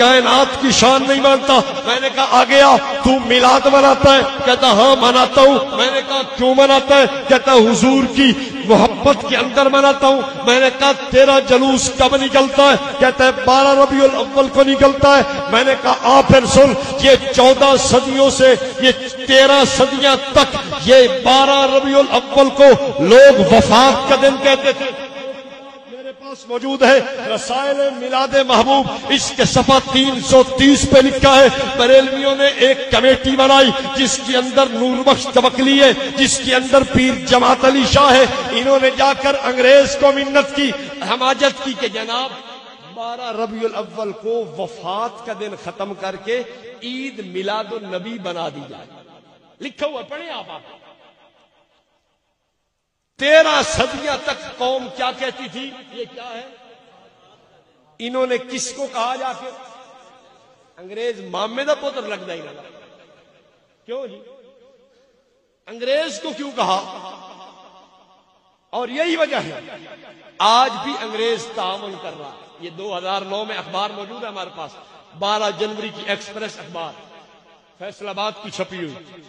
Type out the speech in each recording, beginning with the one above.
کائنات کی شان نہیں مانتا؟ میں نے کہا آ گیا، تو میلاد مناتا ہے؟ کہتا ہاں مناتا ہوں۔ میں نے کہا کیوں مناتا ہے؟ کہتا حضور کی محبت کے اندر مناتا ہوں۔ میں نے کہا تیرا جلوس کب نکلتا ہے؟ کہتا ہے 12 ربیع الاول کو نکلتا ہے۔ میں نے کہا آ پھر سن، یہ 14 صدیوں سے یہ 13 صدیاں تک یہ 12 ربیع الاول کو لوگ وفات کا دن کہتے تھے۔ میرے پاس موجود ہے رسائل میلاد محبوب، اس کے صفحہ 330 پہ لکھا ہے بریلویوں نے ایک کمیٹی بنائی جس کے اندر نور بخش توکلی ہے، جس کے اندر پیر جماعت علی شاہ ہے۔ انہوں نے جا کر انگریز کو منت کی، حماجت کی کہ جناب 12 ربیع الاول کو وفات کا دن ختم کر کے عید میلاد النبی بنا دی جائے۔ لکھا ہوا پڑھیں آپ۔ 13 صدیاں تک قوم کیا کہتی تھی؟ یہ کیا ہے؟ انہوں نے کس کو کہا جا کے؟ انگریز مامے دا پتر لگتا ہی نہ، کیوں جی؟ انگریز کو کیوں کہا؟ اور یہی وجہ ہے آج بھی انگریز تعاون کر رہا ہے۔ یہ 2009 میں اخبار موجود ہے ہمارے پاس، 12 جنوری کی ایکسپریس اخبار فیصل آباد کی چھپی ہوئی،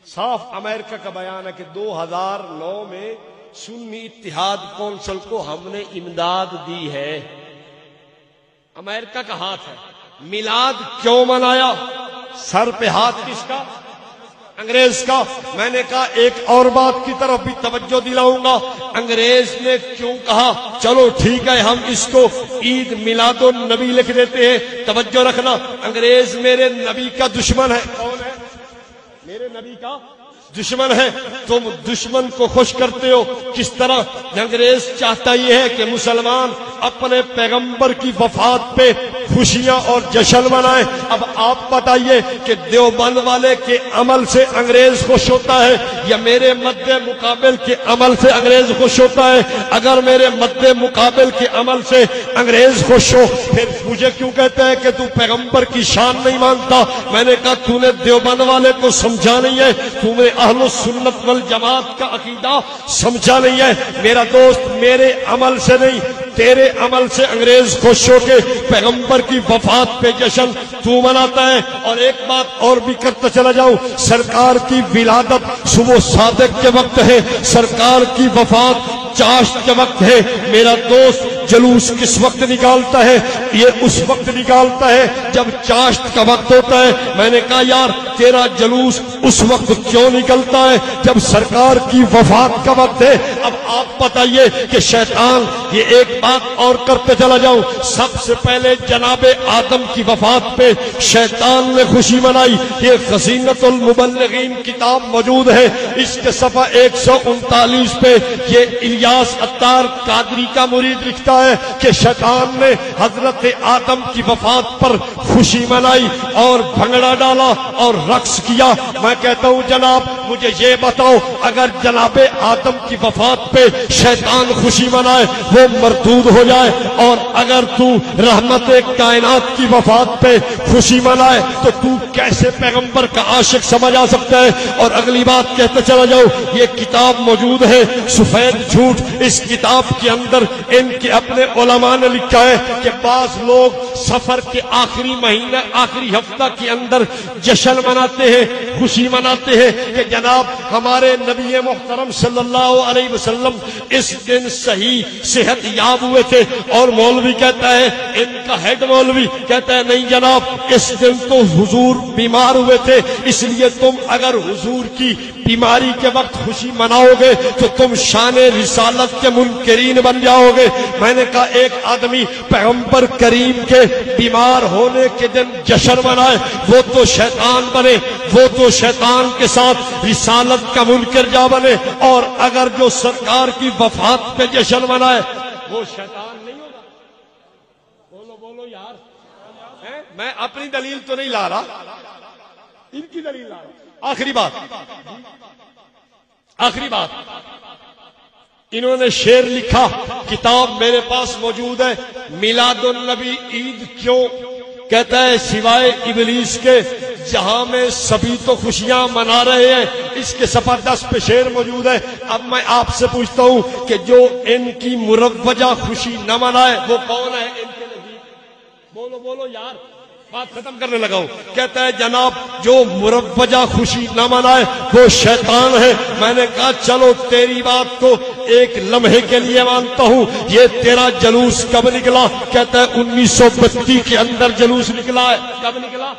صاف امریکہ کا بیان ہے کہ 2009 میں سنی اتحاد کونسل کو ہم نے امداد دی ہے۔ امریکہ کا ہاتھ ہے۔ میلاد کیوں منایا؟ سر پہ ہاتھ کس کا؟ انگریز کا۔ میں نے کہا ایک اور بات کی طرف بھی توجہ دلاؤں گا، انگریز نے کیوں کہا چلو ٹھیک ہے ہم اس کو عید میلاد النبی لکھ دیتے ہیں؟ توجہ رکھنا، انگریز میرے نبی کا دشمن ہے۔ کون ہے؟ میرے نبی کا دشمن ہے۔ تم دشمن کو خوش کرتے ہو کس طرح؟ انگریز چاہتا یہ ہے کہ مسلمان اپنے پیغمبر کی وفات پہ خوشیاں اور جشن منائیں۔ اب آپ بتائیے کہ دیوبند والے کے عمل سے انگریز خوش ہوتا ہے یا میرے مد مقابل کے عمل سے انگریز خوش ہوتا ہے؟ اگر میرے مد مقابل کے عمل سے انگریز خوش ہو پھر مجھے کیوں کہتا ہے کہ تو پیغمبر کی شان نہیں مانتا؟ میں نے کہا تو نے دیوبند والے کو سمجھا نہیں ہے، تو نے اہل السنت والجماعت کا عقیدہ سمجھا نہیں ہے۔ میرا دوست میرے عمل سے نہیں تیرے عمل سے انگریز خوش ہو کے پیغمبر کی وفات پہ جشن تو مناتا ہے۔ اور ایک بات اور بھی کرتا چلا جاؤں، سرکار کی ولادت صبح صادق کے وقت ہے، سرکار کی وفات چاشت کے وقت ہے۔ میرا دوست جلوس کس وقت نکالتا ہے؟ یہ اس وقت نکالتا ہے جب چاشت کا وقت ہوتا ہے۔ میں نے کہا یار تیرا جلوس اس وقت کیوں نکلتا ہے جب سرکار کی وفات کا وقت ہے؟ اب آپ بتائیے کہ شیطان، یہ ایک بات اور کرتے چلا جاؤں، سب سے پہلے جناب آدم کی وفات پہ شیطان نے خوشی منائی۔ یہ خزینۃ المبلغین کتاب موجود ہے، اس کے صفحہ 139 پہ یہ الیاس عطار قادری کا مرید لکھتا ہے کہ شیطان نے حضرت آدم کی وفات پر خوشی منائی اور بھنگڑا ڈالا اور رقص کیا۔ میں کہتا ہوں جناب مجھے یہ بتاؤ، اگر جناب آدم کی وفات پہ شیطان خوشی منائے وہ مردود ہو جائے، اور اگر تو رحمت کائنات کی وفات پہ خوشی منائے تو کیسے پیغمبر کا عاشق سمجھ آ سکتا ہے؟ اور اگلی بات کہتے چلا جاؤ، یہ کتاب موجود ہے سفید جھوٹ، اس کتاب کے اندر ان کے اپنے علماء نے لکھا ہے کہ بعض لوگ سفر کے آخری مہینہ آخری ہفتہ کے اندر جشن مناتے ہیں، خوشی مناتے ہیں کہ جناب ہمارے نبی محترم صلی اللہ علیہ وسلم اس دن صحیح صحت یاب ہوئے تھے۔ اور مولوی کہتا ہے، ان کا ہیڈ مولوی کہتا ہے نہیں جناب اس دن تو حضور بیمار ہوئے تھے، اس لیے تم اگر حضور کی بیماری کے وقت خوشی مناؤ گے تو تم شان رسالت کے منکرین بن جاؤ گے۔ میں نے کہا ایک آدمی پیغمبر کریم کے بیمار ہونے کے دن جشن منائے وہ تو شیطان بنے، وہ تو شیطان کے ساتھ رسالت کا منکر جا بنے، اور اگر جو سرکار کی وفات پہ جشن منائے وہ شیطان نہیں ہوگا؟ بولو بولو یار، میں اپنی دلیل تو نہیں لا رہا، ان کی دلیل لا رہا۔ آخری بات انہوں نے شعر لکھا، کتاب میرے پاس موجود ہے، میلاد النبی عید کیوں؟ کہتا ہے سوائے ابلیس کے جہاں میں سبھی تو خوشیاں منا رہے ہیں۔ اس کے صفحہ 10 پہ شعر موجود ہے۔ اب میں آپ سے پوچھتا ہوں کہ جو ان کی مروجہ خوشی نہ منائے وہ کون ہے ان کے نزدیک؟ بولو بولو یار، بات ختم کرنے لگا ہوں. کہتا ہے جناب جو مروجہ خوشی نہ منائے وہ شیطان ہے. میں نے کہا چلو تیری بات کو ایک لمحے کے لیے مانتا ہوں. یہ تیرا جلوس کب نکلا؟ کہتا ہے 1932 کے اندر جلوس نکلا ہے. کب نکلا؟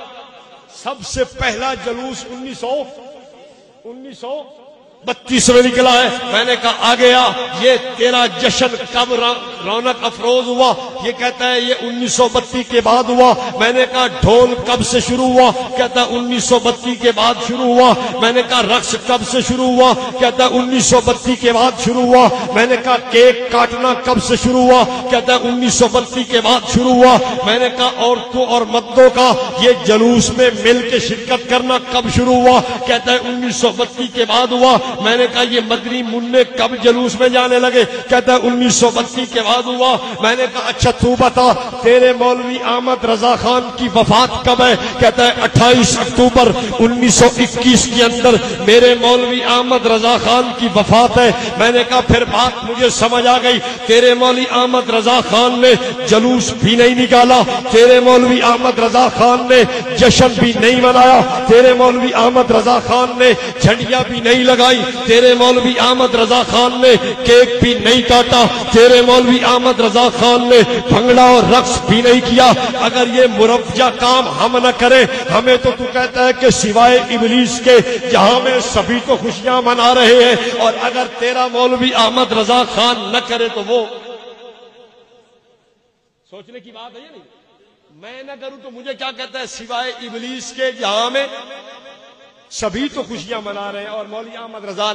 سب سے پہلا جلوس 1932 میں نکلا ہے. میں نے کہا آ گیا. یہ تیرا جشن کب رونق افروز ہوا؟ یہ کہتا ہے یہ 1932 کے بعد ہوا. میں نے کہا ڈھول کب سے شروع ہوا؟ کہتا ہے 1932 کے بعد شروع ہوا. میں نے کہا رقص کب سے شروع ہوا؟ کہتا ہے 1932 کے بعد شروع ہوا. میں نے کہا کیک کاٹنا کب سے شروع ہوا؟ کہتا ہے 1932 کے بعد شروع ہوا. میں نے کہا عورتوں اور مردوں کا یہ جلوس میں مل کے شرکت کرنا کب شروع ہوا؟ کہتا ہے 1932 کے بعد ہوا. میں نے کہا یہ مدنی منع کب جلوس میں جانے لگے؟ کہتا ہے 1932 کے بعد ہوا. میں نے کہا اچھا تو بتا تیرے مولوی احمد رضا خان کی وفات کب ہے؟ کہتا ہے 28 اکتوبر 1921 کے اندر میرے مولوی احمد رضا خان کی وفات ہے. میں نے کہا پھر بات مجھے سمجھ آ گئی. تیرے مولوی احمد رضا خان نے جلوس بھی نہیں نکالا, تیرے مولوی احمد رضا خان نے جشن بھی نہیں منایا, تیرے مولوی احمد رضا خان نے جھنڈیاں بھی نہیں لگائی, تیرے مولوی احمد رضا خان نے کیک بھی نہیں کاٹا, تیرے مولوی احمد رضا خان نے بھنگڑا اور رقص بھی نہیں کیا. اگر یہ مروجہ کام ہم نہ کریں, ہمیں تو کہتا ہے کہ سوائے ابلیس کے جہاں میں سبھی تو خوشیاں منا رہے ہیں, اور اگر تیرا مولوی احمد رضا خان نہ کرے تو وہ سوچنے کی بات ہے یا نہیں؟ میں نہ کروں تو مجھے کیا کہتا ہے؟ سوائے ابلیس کے جہاں میں سبھی تو خوشیاں منا رہے ہیں اور مولوی احمد رضا